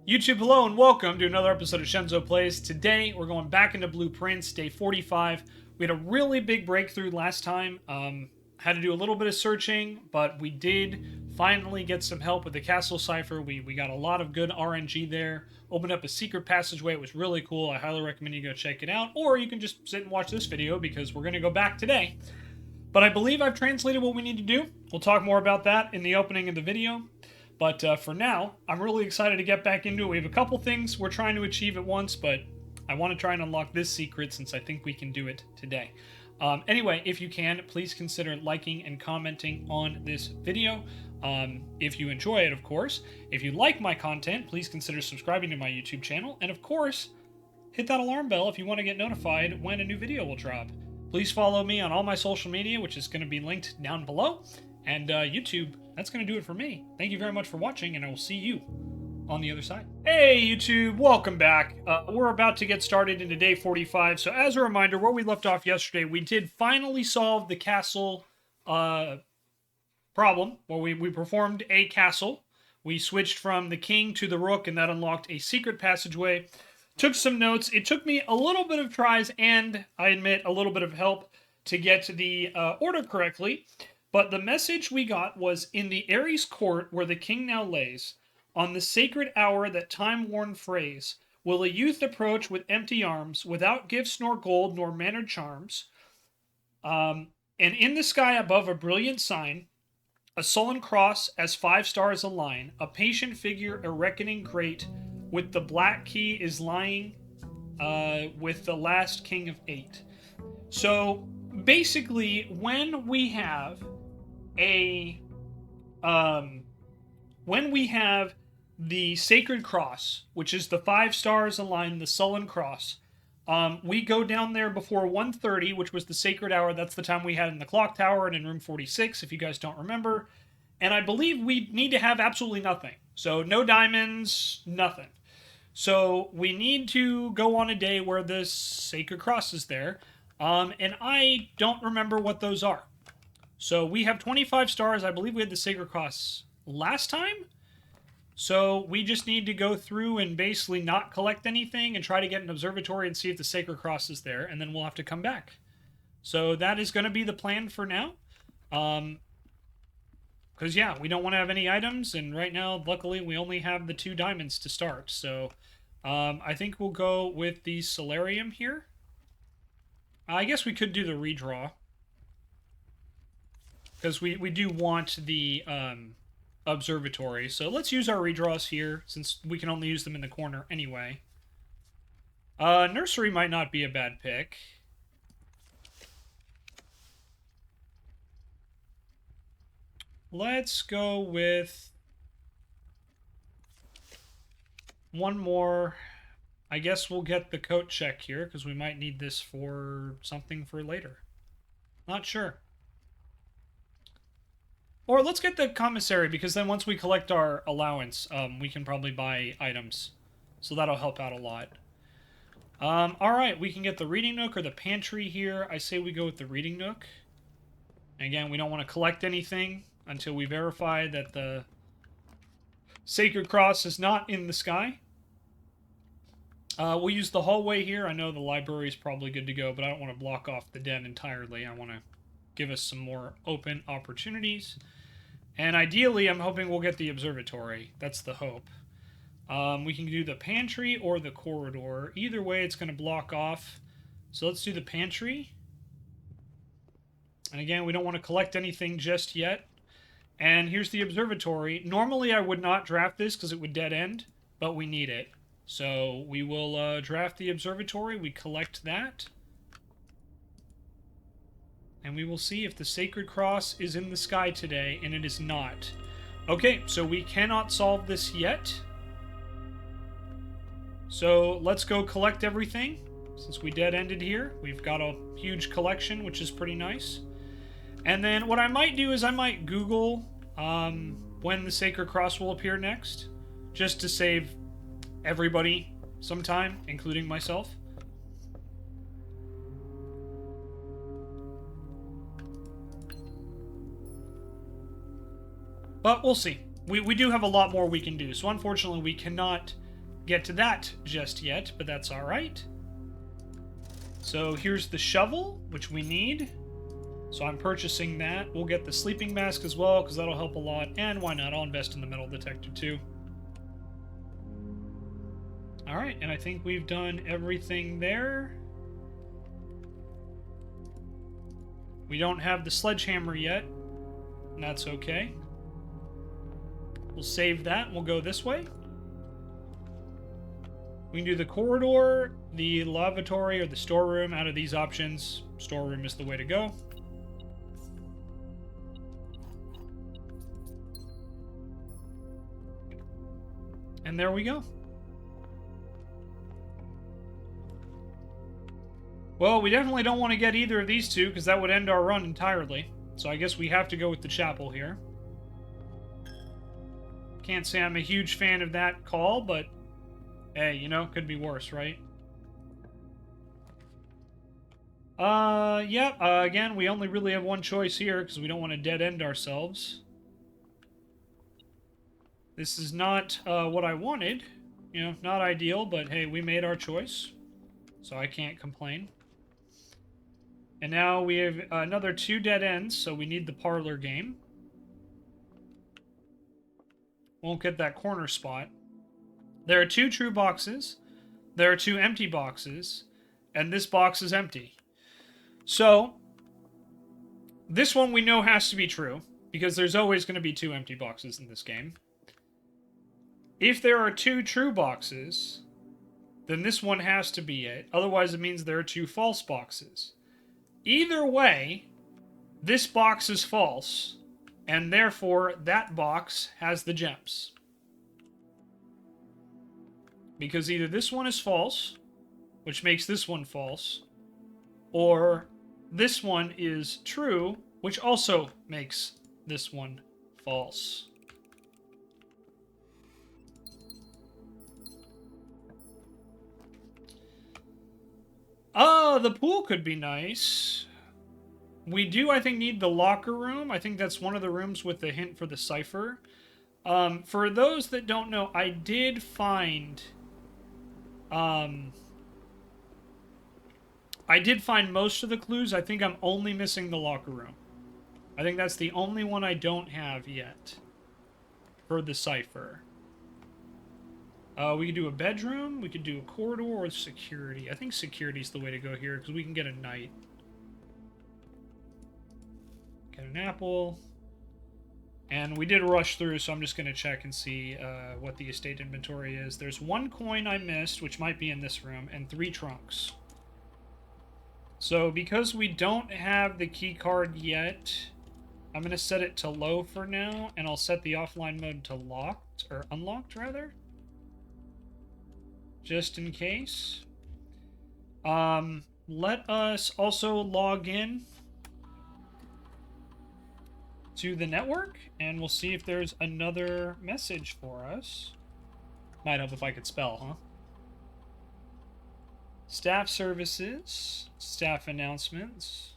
YouTube, hello and welcome to another episode of Shenzo Plays. Today, we're going back into Blueprints, day 45. We had a really big breakthrough last time. Had to do a little bit of searching, but we did finally get some help with the castle cipher. We got a lot of good RNG there. Opened up a secret passageway. It was really cool. I highly recommend you go check it out. Or you can just sit and watch this video because we're going to go back today. But I believe I've translated what we need to do. We'll talk more about that in the opening of the video. But for now, I'm really excited to get back into it. We have a couple things we're trying to achieve at once, but I want to try and unlock this secret since I think we can do it today. Anyway, if you can, please consider liking and commenting on this video. If you enjoy it, of course. If you like my content, please consider subscribing to my YouTube channel. And of course, hit that alarm bell if you want to get notified when a new video will drop. Please follow me on all my social media, which is going to be linked down below. And YouTube, that's going to do it for me. Thank you very much for watching, and I will see you on the other side. Hey, YouTube, welcome back. We're about to get started into day 45. So as a reminder, where we left off yesterday, we did finally solve the castle problem, where we performed a castle. We switched from the king to the rook, and that unlocked a secret passageway. Took some notes. It took me a little bit of tries, and I admit, a little bit of help to get the order correctly. But the message we got was, in the Ares court where the king now lays, on the sacred hour that time-worn phrase, will a youth approach with empty arms, without gifts nor gold nor mannered charms. And in the sky above a brilliant sign, a sullen cross as 5 stars align, a patient figure, a reckoning great, with the black key is lying with the last king of 8. So, basically, when we have the sacred cross, which is the 5 stars aligned, the sullen cross, we go down there before 1:30, which was the sacred hour. That's the time we had in the clock tower and in room 46, if you guys don't remember. And I believe we need to have absolutely nothing. So no diamonds, nothing. So we need to go on a day where this sacred cross is there. And I don't remember what those are. So we have 25 stars. I believe we had the Sacred Cross last time. So we just need to go through and basically not collect anything and try to get an observatory and see if the Sacred Cross is there. And then we'll have to come back. So that is going to be the plan for now. Because, yeah, we don't want to have any items. And right now, luckily, we only have the 2 diamonds to start. So I think we'll go with the Solarium here. I guess we could do the redraw. Because we do want the observatory. So let's use our redraws here, since we can only use them in the corner anyway. Nursery might not be a bad pick. Let's go with one more. I guess we'll get the coat check here, because we might need this for something for later. Not sure. Or let's get the commissary, because then once we collect our allowance, we can probably buy items. So that'll help out a lot. Alright, we can get the reading nook or the pantry here. I say we go with the reading nook. Again, we don't want to collect anything until we verify that the sacred cross is not in the sky. We'll use the hallway here. I know the library is probably good to go, but I don't want to block off the den entirely. I want to give us some more open opportunities. And ideally, I'm hoping we'll get the observatory. That's the hope. We can do the pantry or the corridor. Either way, it's going to block off. So let's do the pantry. And again, we don't want to collect anything just yet. And here's the observatory. Normally, I would not draft this because it would dead end, but we need it. So we will draft the observatory. We collect that. And we will see if the Sacred Cross is in the sky today, and it is not. Okay, so we cannot solve this yet. So let's go collect everything. Since we dead-ended here, we've got a huge collection, which is pretty nice. And then what I might do is I might Google when the Sacred Cross will appear next, just to save everybody some time, including myself. But we'll see. We do have a lot more we can do. So unfortunately, we cannot get to that just yet, but that's all right. So here's the shovel, which we need. So I'm purchasing that. We'll get the sleeping mask as well, because that'll help a lot. And why not? I'll invest in the metal detector too. All right, and I think we've done everything there. We don't have the sledgehammer yet, and that's okay. We'll save that, and we'll go this way. We can do the corridor, the lavatory, or the storeroom. Out of these options, storeroom is the way to go. And there we go. Well, we definitely don't want to get either of these two, because that would end our run entirely. So I guess we have to go with the chapel here. Can't say I'm a huge fan of that call, but hey, you know, could be worse, right? Again, we only really have one choice here, because we don't want to dead-end ourselves. This is not what I wanted. You know, not ideal, but hey, we made our choice. So I can't complain. And now we have another 2 dead ends, so we need the parlor game. Won't get that corner spot. There are 2 true boxes. There are 2 empty boxes. And this box is empty. So, this one we know has to be true, because there's always going to be 2 empty boxes in this game. If there are 2 true boxes, then this one has to be it. Otherwise, it means there are 2 false boxes. Either way, this box is false, and therefore that box has the gems. Because either this one is false, which makes this one false, or this one is true, which also makes this one false. The pool could be nice. We do, I think, need the locker room. I think that's one of the rooms with the hint for the cipher. For those that don't know, I did find... I did find most of the clues. I think I'm only missing the locker room. I think that's the only one I don't have yet for the cipher. We could do a bedroom, we could do a corridor, or security. I think security's the way to go here, because we can get a knight. Get an apple. And we did rush through, so I'm just going to check and see what the estate inventory is. There's 1 coin I missed, which might be in this room, and 3 trunks. So, because we don't have the key card yet, I'm going to set it to low for now, and I'll set the offline mode to locked, or unlocked, rather. Just in case. Let us also log in to the network, and we'll see if there's another message for us. Might help if I could spell, huh? Staff services, staff announcements.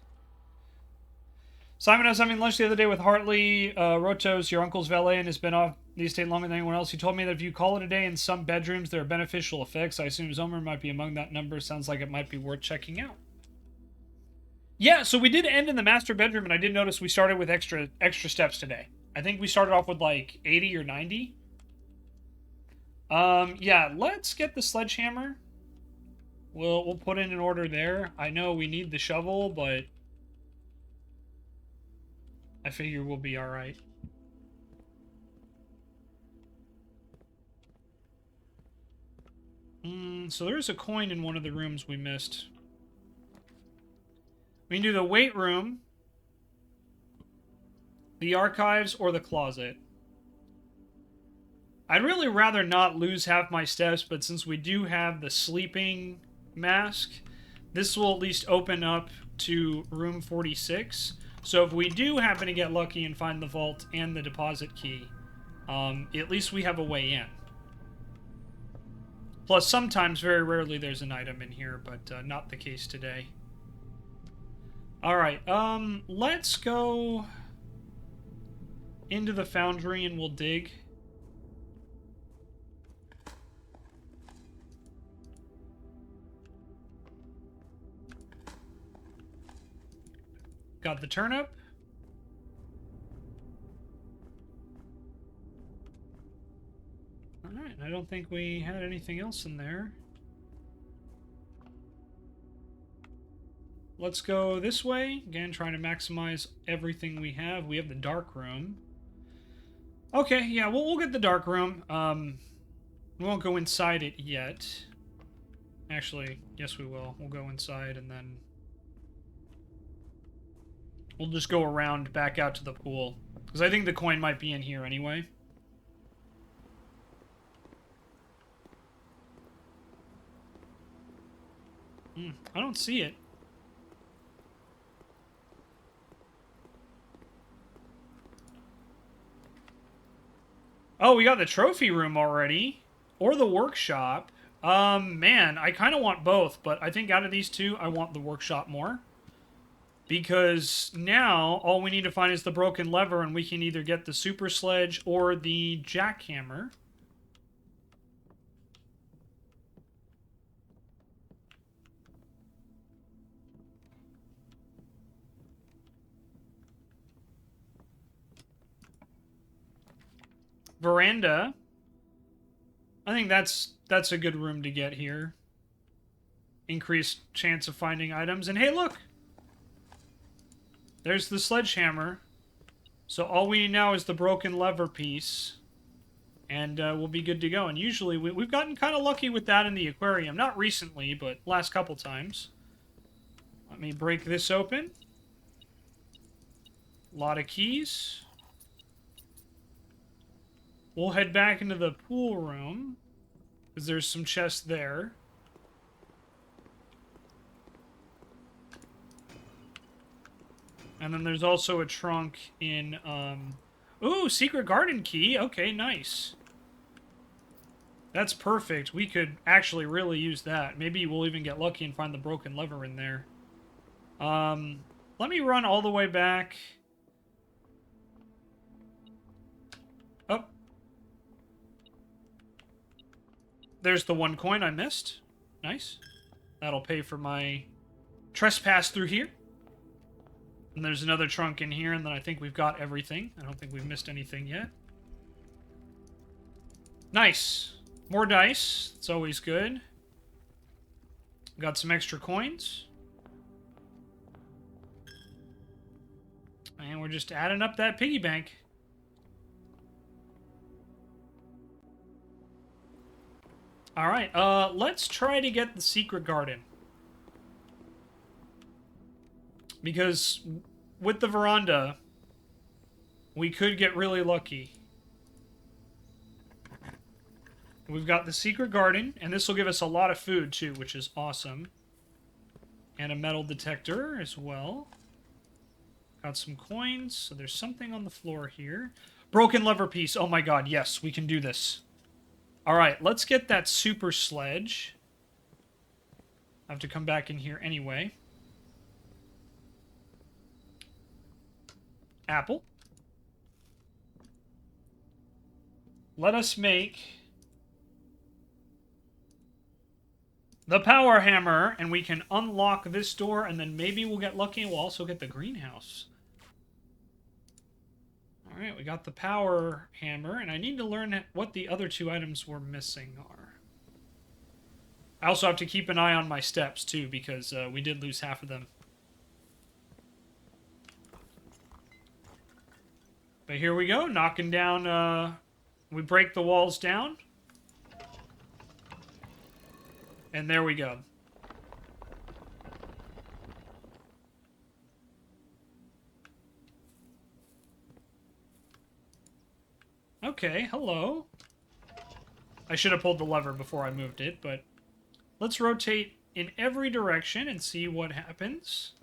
Simon, I was having lunch the other day with Hartley Rotos, your uncle's valet, and has been off the estate longer than anyone else. He told me that if you call it a day in some bedrooms, there are beneficial effects. I assume Zomer might be among that number. Sounds like it might be worth checking out. Yeah, so we did end in the master bedroom, and I did notice we started with extra steps today. I think we started off with like 80 or 90. Yeah, let's get the sledgehammer. We'll put in an order there. I know we need the shovel, but I figure we'll be all right. So there's a coin in one of the rooms we missed. We can do the weight room, the archives, or the closet. I'd really rather not lose half my steps, but since we do have the sleeping mask, this will at least open up to room 46. So if we do happen to get lucky and find the vault and the deposit key, at least we have a way in. Plus, sometimes, very rarely, there's an item in here, but not the case today. Alright, let's go into the foundry and we'll dig. Got the turnip. Alright, I don't think we had anything else in there. Let's go this way. Again, trying to maximize everything we have. We have the dark room. Okay, yeah, we'll get the dark room. We won't go inside it yet. Actually, yes we will. We'll go inside and then we'll just go around back out to the pool. Because I think the coin might be in here anyway. I don't see it. Oh, we got the trophy room already. Or the workshop. Man, I kind of want both, but I think out of these two, I want the workshop more. Because now, all we need to find is the broken lever, and we can either get the super sledge or the jackhammer. Veranda. I think that's a good room to get here. Increased chance of finding items. And hey, look! There's the sledgehammer. So all we need now is the broken lever piece. And we'll be good to go. And usually we've gotten kind of lucky with that in the aquarium. Not recently, but last couple times. Let me break this open. A lot of keys. We'll head back into the pool room, because there's some chests there. And then there's also a trunk in, Ooh, secret garden key. Okay, nice. That's perfect. We could actually really use that. Maybe we'll even get lucky and find the broken lever in there. Let me run all the way back. Oh. There's the one coin I missed. Nice. That'll pay for my trespass through here. And there's another trunk in here, and then I think we've got everything. I don't think we've missed anything yet. Nice. More dice. It's always good. Got some extra coins. And we're just adding up that piggy bank. Alright, let's try to get the secret garden. Because with the veranda, we could get really lucky. We've got the secret garden, and this will give us a lot of food too, which is awesome. And a metal detector as well. Got some coins, so there's something on the floor here. Broken lever piece, oh my god, yes, we can do this. Alright, let's get that super sledge. I have to come back in here anyway. Apple. Let us make the power hammer, and we can unlock this door, and then maybe we'll get lucky and we'll also get the greenhouse. Alright, we got the power hammer, and I need to learn what the other two items we're missing are. I also have to keep an eye on my steps, too, because we did lose half of them. But here we go, knocking down, we break the walls down. And there we go. Okay, hello. I should have pulled the lever before I moved it, but let's rotate in every direction and see what happens.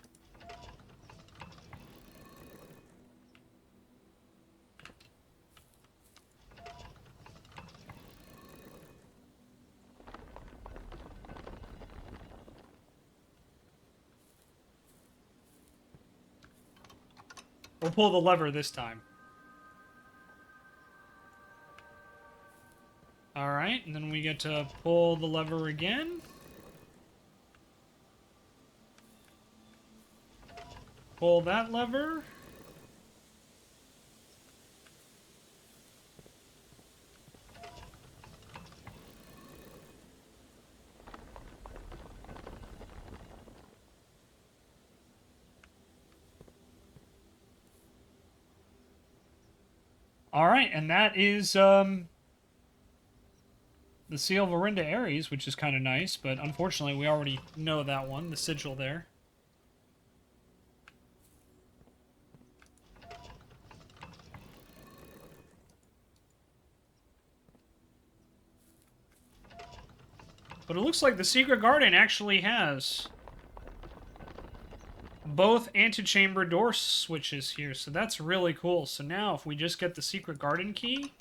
We'll pull the lever this time. Alright, and then we get to pull the lever again. pull that lever. All right, and that is the Seal of Orinda Ares, which is kind of nice, but unfortunately we already know that one, the sigil there. But it looks like the Secret Garden actually has both antechamber door switches here, so that's really cool. So now if we just get the Secret Garden key,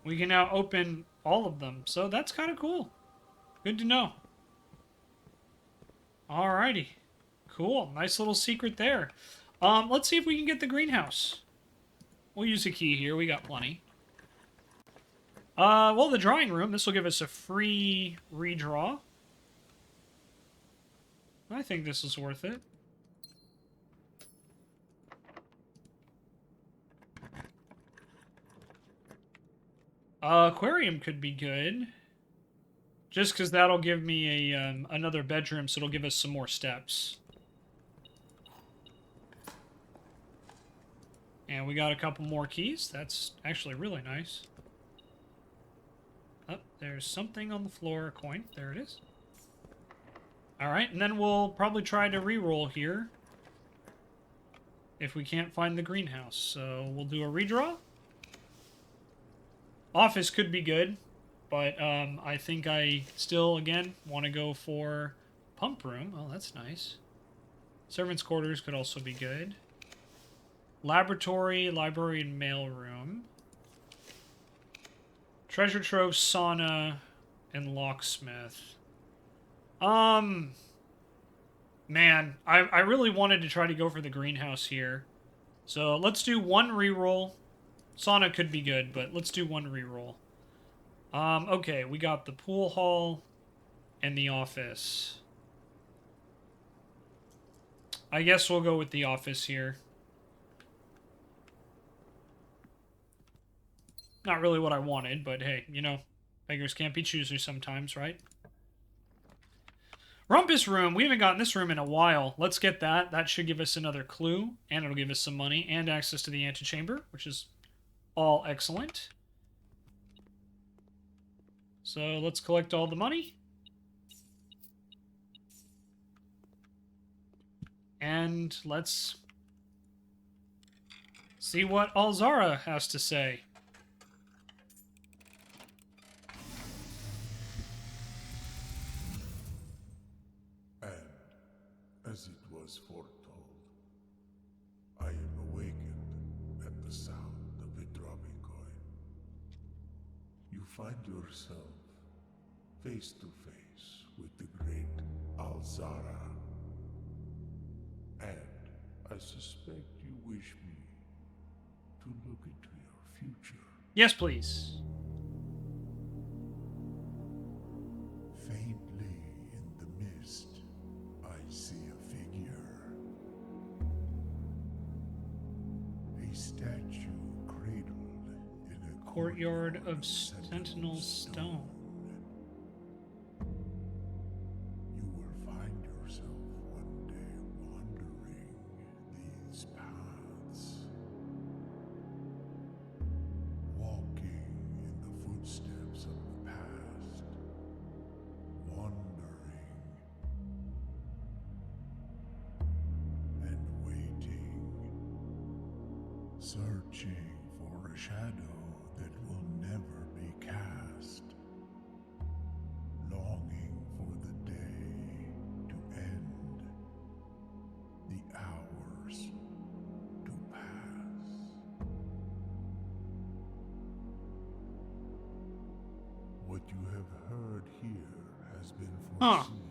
we can now open all of them. So that's kind of cool. Good to know. Alrighty. Cool. Nice little secret there. Let's see if we can get the greenhouse. We'll use a key here. We got plenty. Well, the drawing room. This will give us a free redraw. I think this is worth it. Aquarium could be good. Just because that'll give me a another bedroom, so it'll give us some more steps. And we got a couple more keys. That's actually really nice. Oh, there's something on the floor, a coin. There it is. Alright, and then we'll probably try to re-roll here. If we can't find the greenhouse. So we'll do a redraw. Office could be good. But I think I still, again, want to go for pump room. Oh, that's nice. Servants' quarters could also be good. Laboratory, library, and mail room. Treasure trove, sauna, and locksmith. Man, I really wanted to try to go for the greenhouse here. So let's do one reroll. Sauna could be good, but let's do one reroll. Okay, we got the pool hall and the office. I guess we'll go with the office here. Not really what I wanted, but hey, you know, beggars can't be choosers sometimes, right? Rumpus room. We haven't gotten this room in a while. Let's get that. That should give us another clue, and it'll give us some money and access to the antechamber, which is all excellent. So let's collect all the money. And let's see what Alzara has to say. And as it was foretold, I am awakened at the sound of a dropping coin. You find yourself face to face with the great Alzara. And I suspect you wish me to look into your future. Yes, please. Faintly in the mist, I see a figure. A statue cradled in a Courtyard of Sentinel Stone. You will find yourself one day wandering these paths, walking in the footsteps of the past, wandering and waiting, searching for a shadow that will never be cast, longing for the day to end, the hours to pass. What you have heard here has been foreseen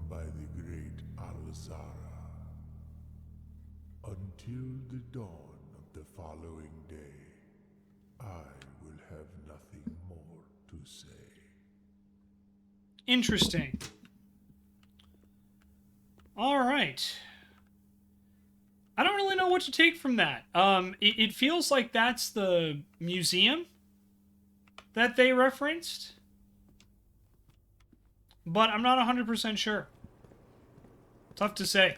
by the great Alzara. Until the dawn of the following day, I will have nothing more to say. Interesting. All right. I don't really know what to take from that. It feels like that's the museum that they referenced, but I'm not 100% sure. Tough to say.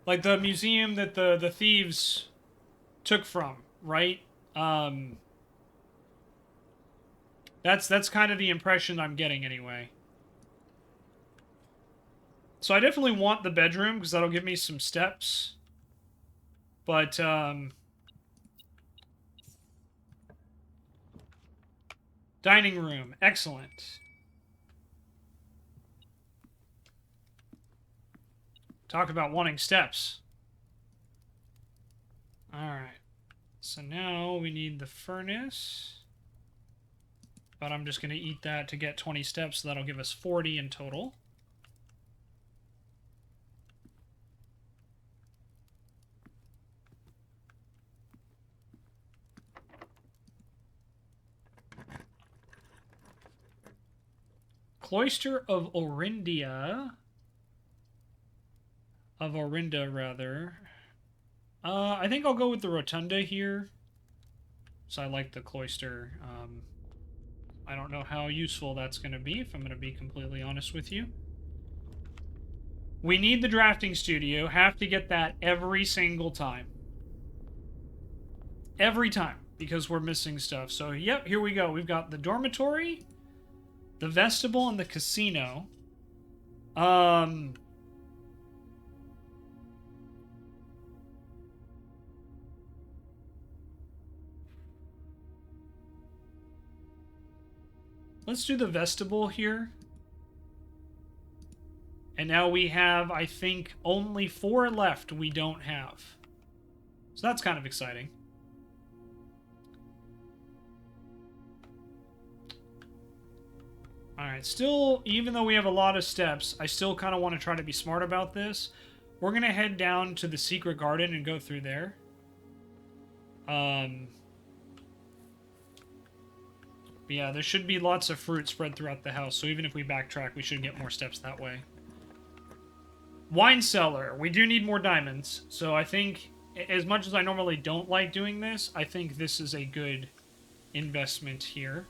Like the museum that the thieves took from, right? That's kind of the impression I'm getting anyway. So I definitely want the bedroom because that'll give me some steps. But dining room, excellent. Talk about wanting steps. Alright. So now we need the furnace. But I'm just going to eat that to get 20 steps, so that'll give us 40 in total. Cloister of Orinda. Of Orinda, rather. I think I'll go with the Rotunda here. So I like the cloister. I don't know how useful that's going to be, if I'm going to be completely honest with you. We need the drafting studio. Have to get that every single time. Every time, because we're missing stuff. So, yep, here we go. We've got the dormitory, the vestibule, and the casino. Let's do the vestibule here. And now we have, I think, only 4 left we don't have. So that's kind of exciting. Alright, still, even though we have a lot of steps, I still kind of want to try to be smart about this. We're going to head down to the secret garden and go through there. Yeah, there should be lots of fruit spread throughout the house, so even if we backtrack, we should get more steps that way. Wine cellar. We do need more diamonds, so I think, as much as I normally don't like doing this, I think this is a good investment here.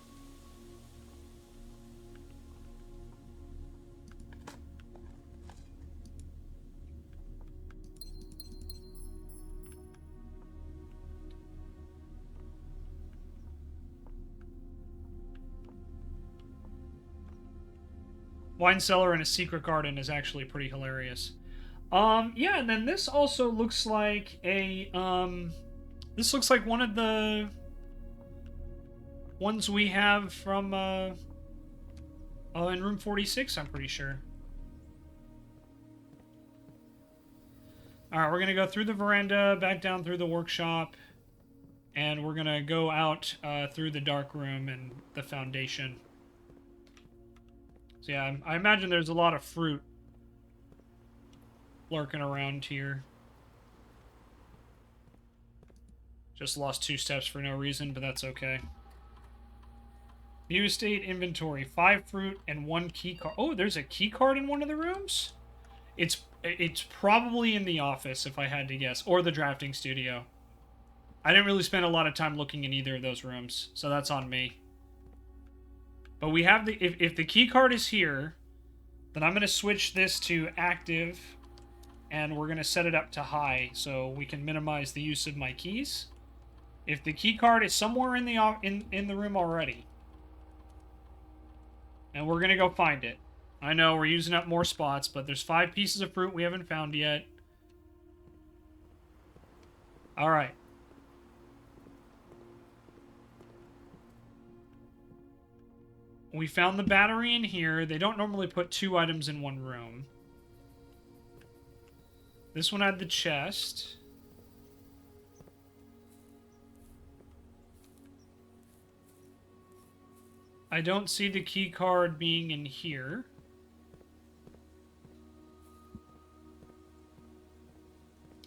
Wine cellar and a secret garden is actually pretty hilarious. Yeah, and then this also looks like a, this looks like one of the ones we have from, in room 46, I'm pretty sure. Alright, we're gonna go through the veranda, back down through the workshop, and we're gonna go out, through the dark room and the foundation. So yeah, I imagine there's a lot of fruit lurking around here. Just lost 2 steps for no reason, but that's okay. View estate inventory. 5 fruit and 1 key card. Oh, there's a key card in one of the rooms? It's probably in the office, if I had to guess. Or the drafting studio. I didn't really spend a lot of time looking in either of those rooms, so that's on me. But we have the... If the key card is here, then I'm going to switch this to active, and we're going to set it up to high, so we can minimize the use of my keys. If the key card is somewhere in the room already, and we're going to go find it. I know, we're using up more spots, but there's 5 pieces of fruit we haven't found yet. Alright. We found the battery in here. They don't normally put 2 items in one room. This one had the chest. I don't see the key card being in here.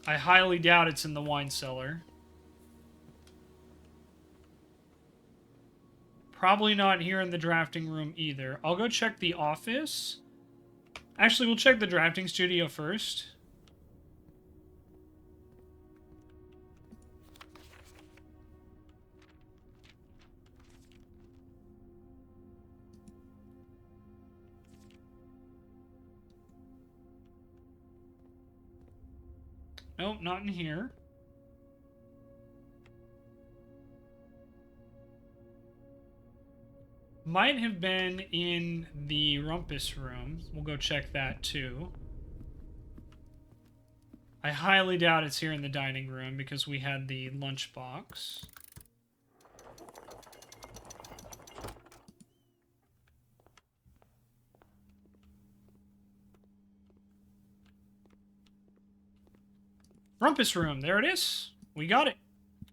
I highly doubt it's in the wine cellar. Probably not here in the drafting room either. I'll go check the office. Actually, we'll check the drafting studio first. Nope, not in here. Might have been in the rumpus room. We'll go check that too. I highly doubt it's here in the dining room because we had the lunchbox. Rumpus room, there it is. We got it.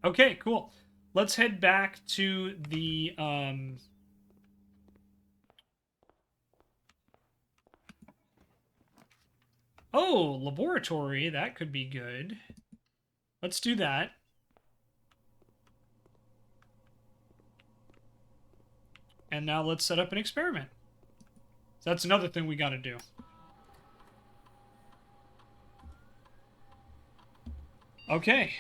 Okay, cool. Let's head back to the, Oh, laboratory, that could be good. Let's do that. And now let's set up an experiment. So that's another thing we gotta do. Okay.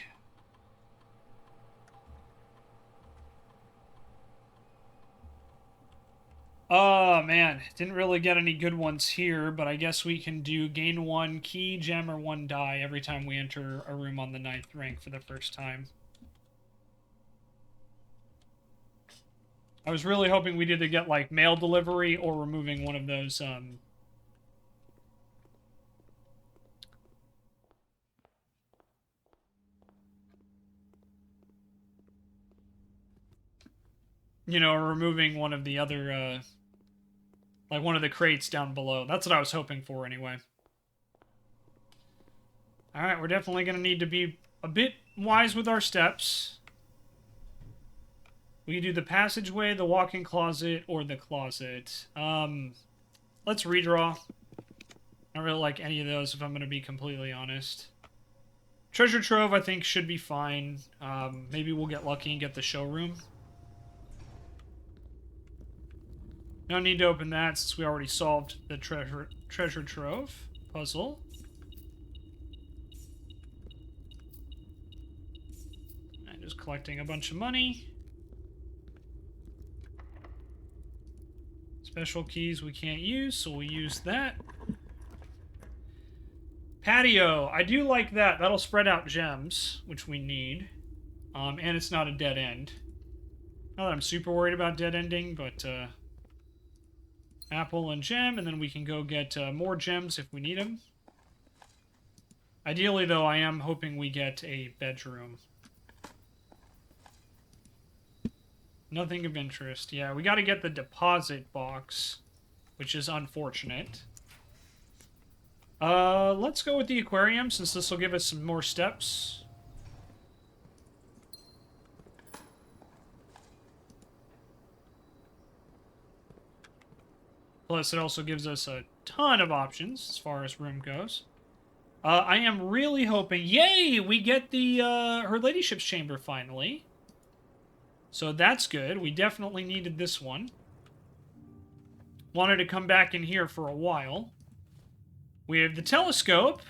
Oh, man. Didn't really get any good ones here, but I guess we can do gain 1 key, gem, or 1 die every time we enter a room on the 9th rank for the first time. I was really hoping we'd either get, like, mail delivery or removing one of those, you know, removing one of the other, like one of the crates down below. That's what I was hoping for anyway. Alright, we're definitely going to need to be a bit wise with our steps. We can do the passageway, the walk-in closet, or the closet. Let's redraw. I don't really like any of those, if I'm going to be completely honest. Treasure Trove, I think, should be fine. Maybe we'll get lucky and get the showroom. No need to open that since we already solved the treasure trove puzzle. And just collecting a bunch of money. Special keys we can't use, so we'll use that. Patio. I do like that. That'll spread out gems, which we need. And it's not a dead end. Not that I'm super worried about dead ending, but... apple and gem, and then we can go get more gems if we need them. Ideally, though, I am hoping we get a bedroom. Nothing of interest. Yeah, we got to get the deposit box, which is unfortunate. Let's go with the aquarium, since this will give us some more steps. Plus, it also gives us a ton of options as far as room goes. I am really hoping... Yay! We get the, Her Ladyship's Chamber, finally. So that's good. We definitely needed this one. Wanted to come back in here for a while. We have the telescope.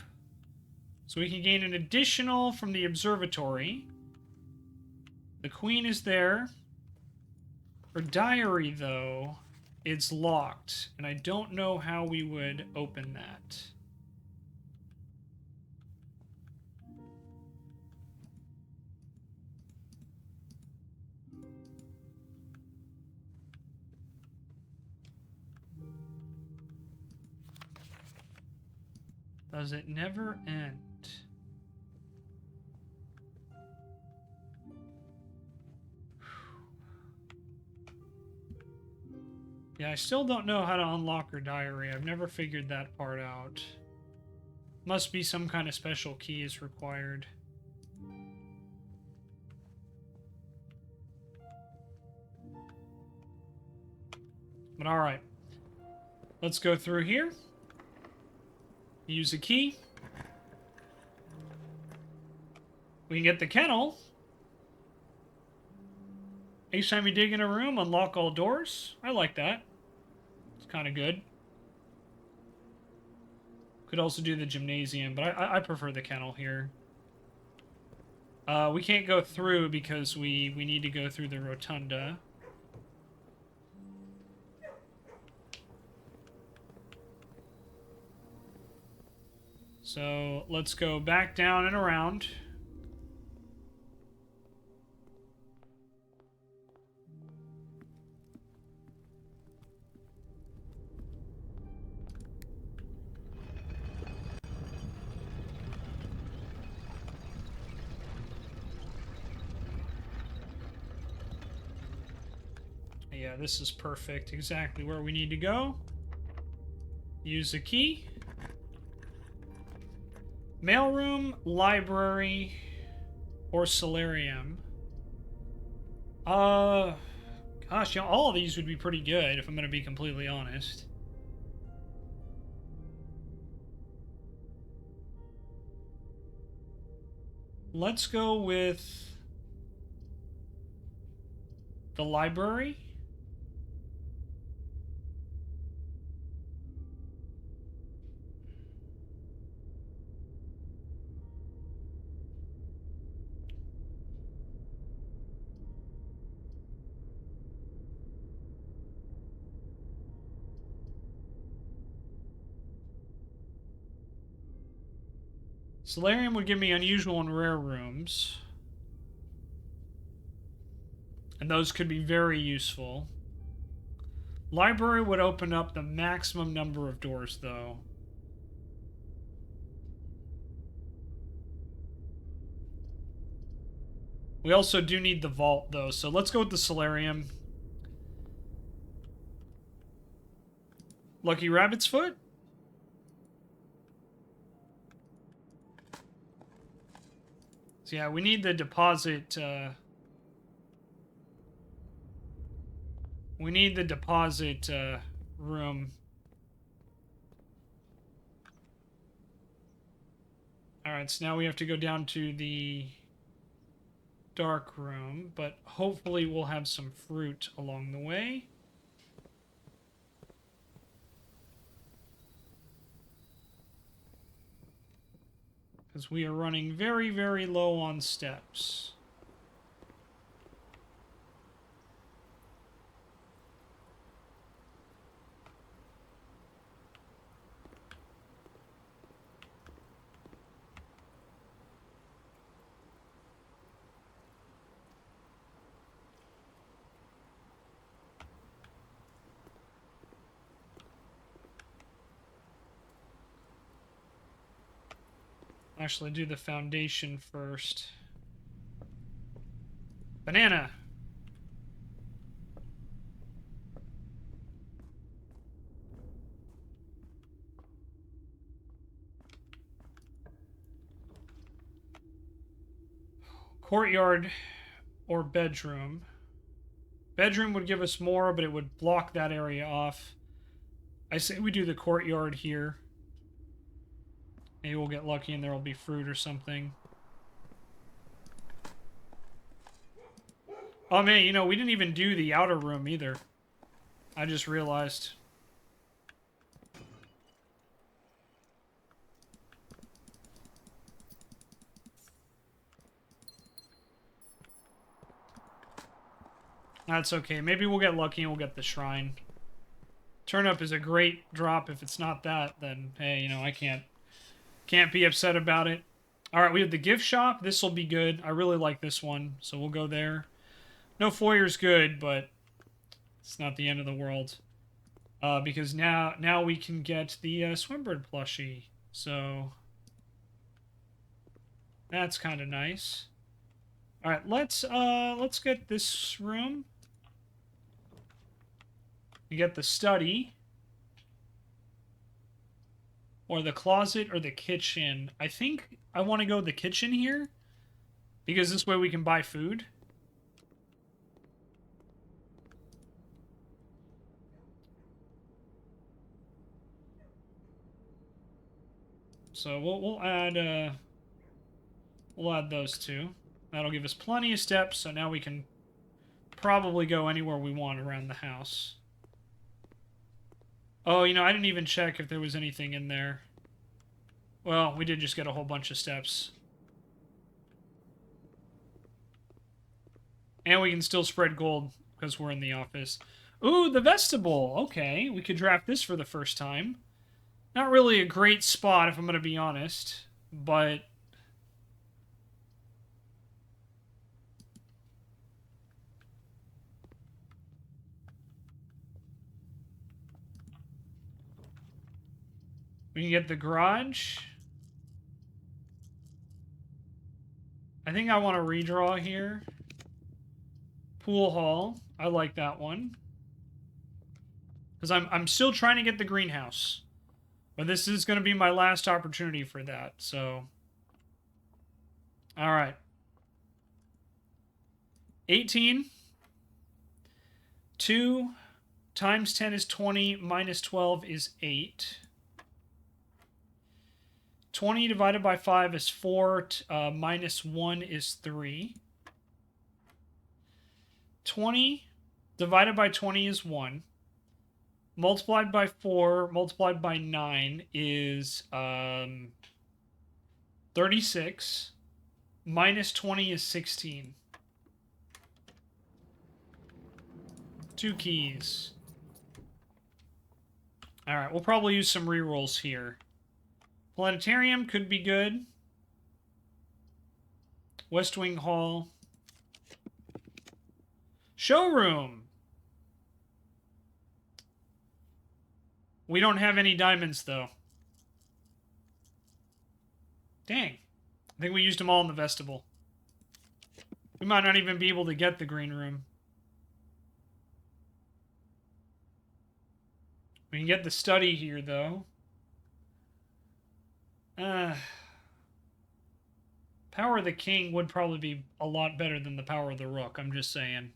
So we can gain an additional from the observatory. The queen is there. Her diary, though... it's locked, and I don't know how we would open that. Does it never end? Yeah, I still don't know how to unlock her diary. I've never figured that part out. Must be some kind of special key is required. But alright. Let's go through here. Use a key. We can get the kennel. Each time you dig in a room, unlock all doors. I like that. It's kind of good. Could also do the gymnasium, but I prefer the kennel here. We can't go through because we need to go through the rotunda. So let's go back down and around. Yeah, this is perfect. Exactly where we need to go. Use the key. Mailroom, library, or solarium. Gosh, you know, all of these would be pretty good if I'm going to be completely honest. Let's go with the library. Solarium would give me unusual and rare rooms. And those could be very useful. Library would open up the maximum number of doors, though. We also do need the vault, though, so let's go with the solarium. Lucky Rabbit's Foot? So yeah, we need the deposit, we need the deposit, room. Alright, so now we have to go down to the dark room, but hopefully we'll have some fruit along the way. Because we are running very, very low on steps. Actually, do the foundation first. Banana! Courtyard or bedroom. Bedroom would give us more, but it would block that area off. I say we do the courtyard here. Maybe we'll get lucky and there will be fruit or something. Oh man, you know, we didn't even do the outer room either. I just realized. That's okay. Maybe we'll get lucky and we'll get the shrine. Turnip is a great drop. If it's not that, then hey, you know, I can't be upset about it. Alright, we have the gift shop. This will be good. I really like this one, so we'll go there. No foyer's good, but it's not the end of the world. Because now we can get the Swimbird plushie. So that's kind of nice. Alright, let's get this room. You get the study. Or the closet or the kitchen. I think I want to go the kitchen here. Because this way we can buy food. So we'll add those two. That'll give us plenty of steps, so now we can probably go anywhere we want around the house. Oh, you know, I didn't even check if there was anything in there. Well, we did just get a whole bunch of steps. And we can still spread gold because we're in the office. Ooh, the vestibule. Okay, we could draft this for the first time. Not really a great spot, if I'm going to be honest. But... we can get the garage. I think I want to redraw here. Pool hall. I like that one. Because I'm still trying to get the greenhouse. But this is going to be my last opportunity for that, so... Alright. 18. 2 times 10 is 20, minus 12 is 8. 20 divided by 5 is 4, minus 1 is 3. 20 divided by 20 is 1. Multiplied by 4, multiplied by 9 is 36. Minus 20 is 16. 2 keys. Alright, we'll probably use some rerolls here. Planetarium could be good. West Wing Hall. Showroom! We don't have any diamonds, though. Dang. I think we used them all in the vestibule. We might not even be able to get the green room. We can get the study here, though. Power of the King would probably be a lot better than the Power of the Rook, I'm just saying.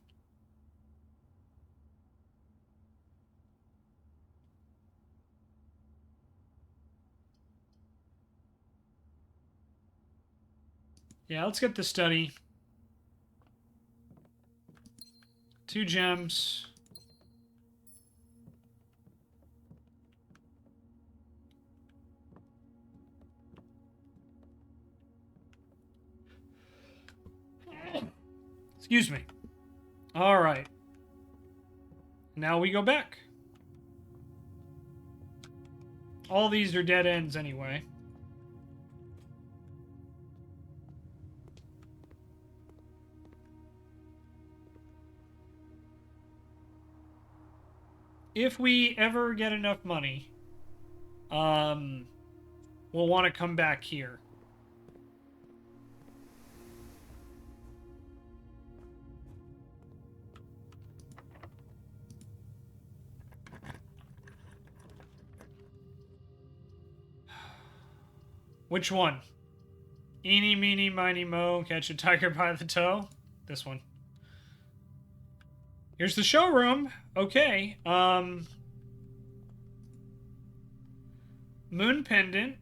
Yeah, let's get the study. 2 gems. Excuse me. All right. Now we go back. All these are dead ends anyway. If we ever get enough money, we'll want to come back here. Which one? Eeny, meeny, miny, mo, catch a tiger by the toe? This one. Here's the showroom. Okay. Moon pendant.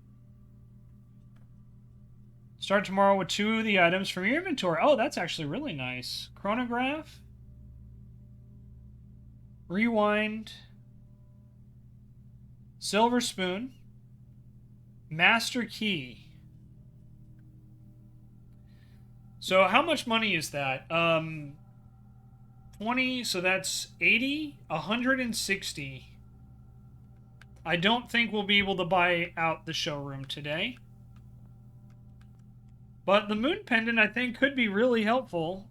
Start tomorrow with 2 of the items from your inventory. Oh, that's actually really nice. Chronograph. Rewind. Silver spoon. Master key. So how much money is that? 20, so that's 80, 160. I don't think we'll be able to buy out the showroom today. But the moon pendant, I think, could be really helpful.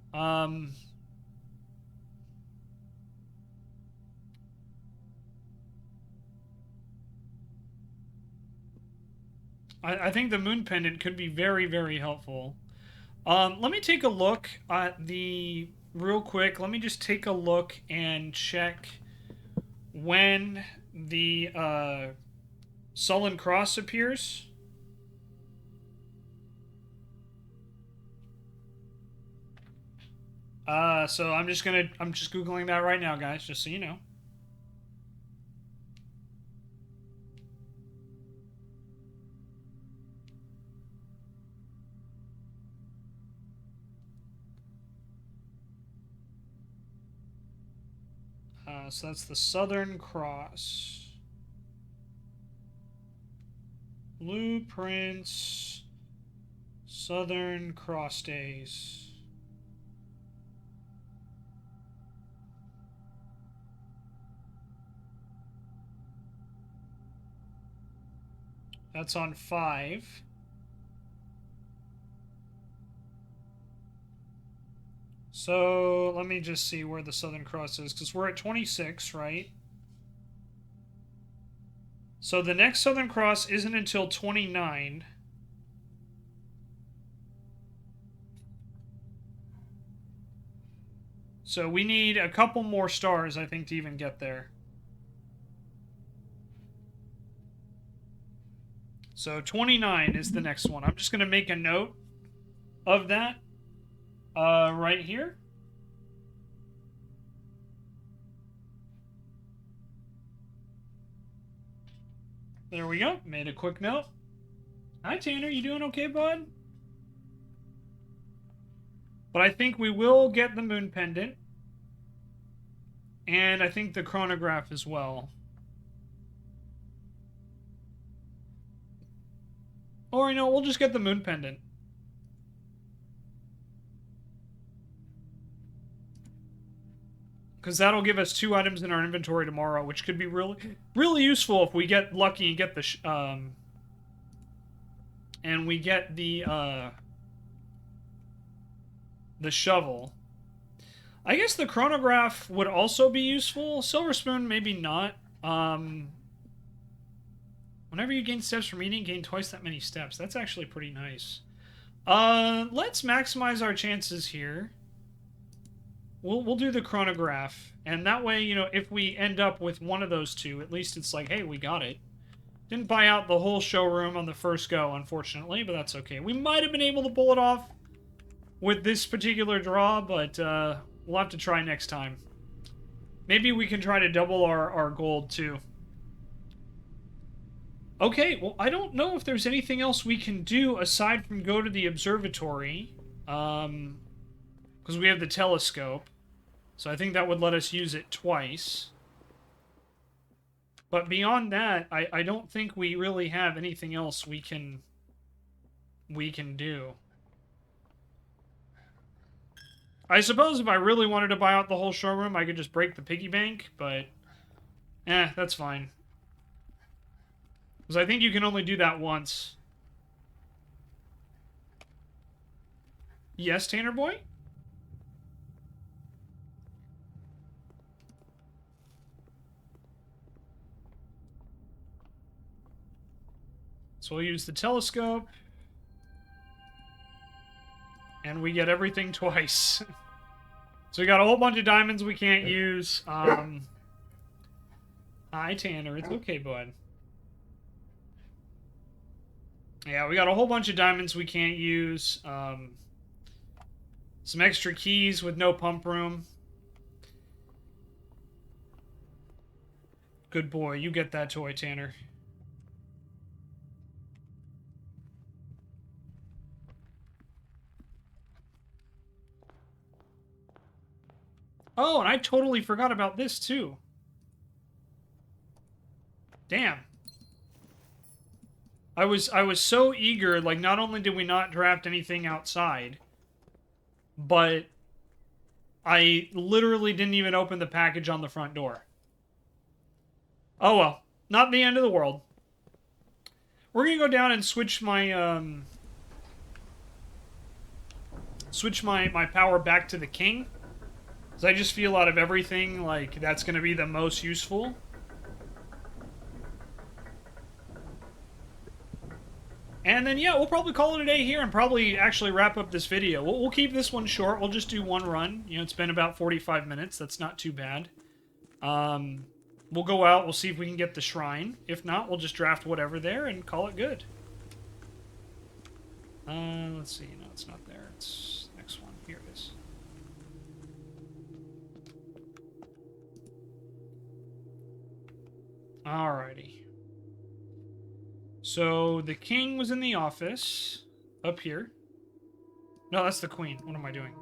I think the moon pendant could be very, very helpful. Let me take a look at the... Real quick, let me just take a look and check when the Sullen Cross appears. So I'm just Googling that right now, guys, just so you know. So that's the Southern Cross. Blueprints. Southern Cross Days. That's on 5. So let me just see where the Southern Cross is, because we're at 26, right? So the next Southern Cross isn't until 29. So we need a couple more stars, I think, to even get there. So 29 is the next one. I'm just going to make a note of that right here. There we go. Made a quick note. Hi, Tanner. You doing okay, bud? But I think we will get the moon pendant. And I think the chronograph as well. Or, you know, we'll just get the moon pendant. Because that'll give us 2 items in our inventory tomorrow, which could be really useful if we get lucky and get the and we get the shovel. I guess the chronograph would also be useful. Silver spoon, maybe not. Whenever you gain steps from eating, gain twice that many steps. That's actually pretty nice. Let's maximize our chances here. We'll do the chronograph, and that way, you know, if we end up with one of those two, at least it's like, hey, we got it. Didn't buy out the whole showroom on the first go, unfortunately, but that's okay. We might have been able to pull it off with this particular draw, but we'll have to try next time. Maybe we can try to double our gold, too. Okay, well, I don't know if there's anything else we can do aside from go to the observatory. Because we have the telescope. So I think that would let us use it twice. But beyond that, I don't think we really have anything else we can do. I suppose if I really wanted to buy out the whole showroom, I could just break the piggy bank, but that's fine. Because I think you can only do that once. Yes, Tanner boy? So we'll use the telescope. And we get everything twice. So we got a whole bunch of diamonds we can't use. Hi, Tanner. It's okay, bud. Yeah, we got a whole bunch of diamonds we can't use. Some extra keys with no pump room. Good boy. You get that toy, Tanner. Oh, and I totally forgot about this, too. Damn. I was so eager, like, not only did we not draft anything outside, but I literally didn't even open the package on the front door. Oh well, not the end of the world. We're gonna go down and switch my my power back to the king. Because I just feel out of everything, like, that's gonna be the most useful. And then, yeah, we'll probably call it a day here and probably actually wrap up this video. We'll keep this one short. We'll just do one run. You know, it's been about 45 minutes. That's not too bad. We'll go out. We'll see if we can get the shrine. If not, we'll just draft whatever there and call it good. Let's see. No, it's not there. It's the next one. Here it is. Alrighty. So, the king was in the office. Up here. No, that's the queen. What am I doing?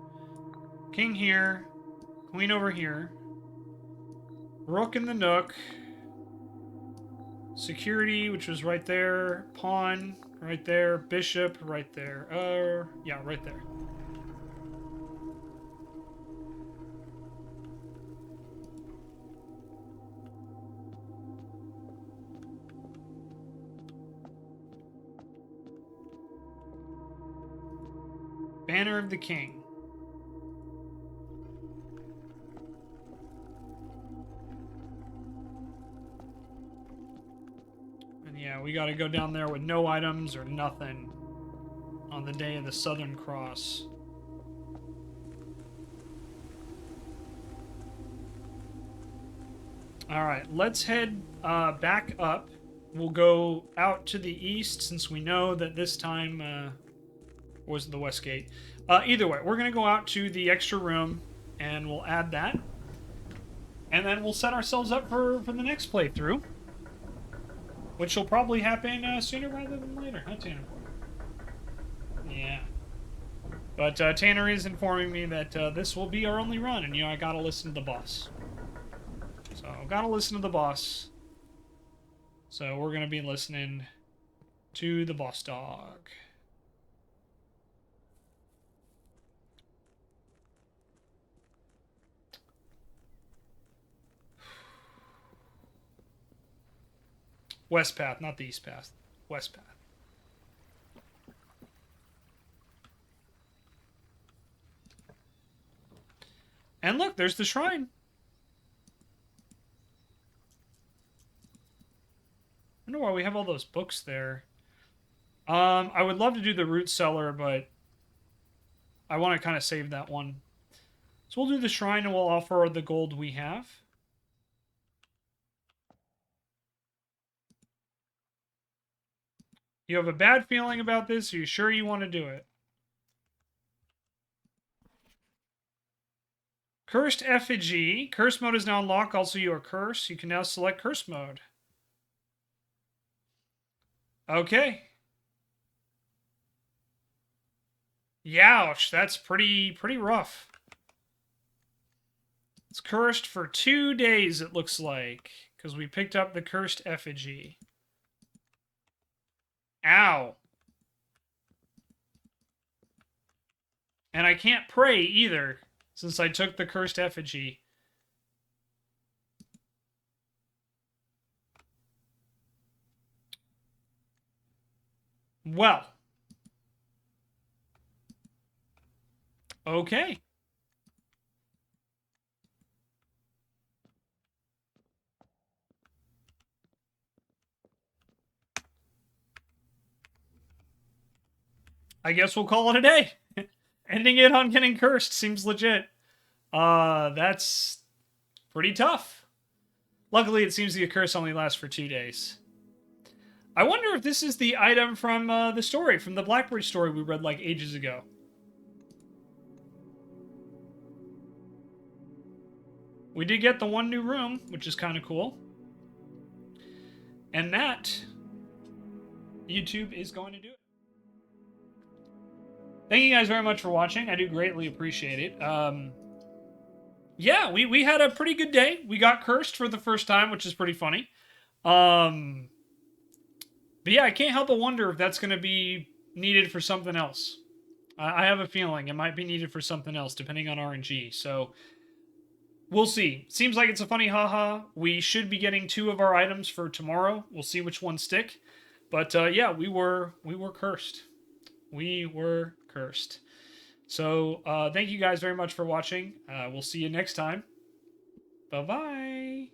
King here. Queen over here. Rook in the nook. Security, which was right there. Pawn, right there. Bishop, right there. Yeah, right there. Banner of the King. And yeah, we gotta go down there with no items or nothing on the day of the Southern Cross. Alright, let's head back up. We'll go out to the east since we know that this time... was the West Gate. Either way, we're going to go out to the extra room, and we'll add that. And then we'll set ourselves up for the next playthrough, which will probably happen sooner rather than later. Huh, Tanner? Yeah. But Tanner is informing me that this will be our only run, and, I got to listen to the boss. So, I've got to listen to the boss. So, we're going to be listening to the boss dog. West path, not the east path. West path. And look, there's the shrine. I wonder why we have all those books there. I would love to do the root cellar, but I want to kind of save that one. So we'll do the shrine and we'll offer the gold we have. You have a bad feeling about this? Are you sure you want to do it? Cursed effigy. Curse mode is now unlocked. Also, you are cursed. You can now select curse mode. Okay. Youch, that's pretty rough. It's cursed for 2 days, it looks like, because we picked up the cursed effigy. Ow. And I can't pray either, since I took the cursed effigy. Well. Okay. I guess we'll call it a day. Ending it on getting cursed seems legit. That's pretty tough. Luckily, it seems the curse only lasts for 2 days. I wonder if this is the item from the story, from the Blackbird story we read like ages ago. We did get the one new room, which is kind of cool. And that, YouTube is going to do it. Thank you guys very much for watching. I do greatly appreciate it. Yeah, we had a pretty good day. We got cursed for the first time, which is pretty funny. But yeah, I can't help but wonder if that's going to be needed for something else. I have a feeling it might be needed for something else, depending on RNG. So, we'll see. Seems like it's a funny haha. We should be getting 2 of our items for tomorrow. We'll see which ones stick. But yeah, we were cursed. We were cursed. So, thank you guys very much for watching. We'll see you next time. Bye-bye.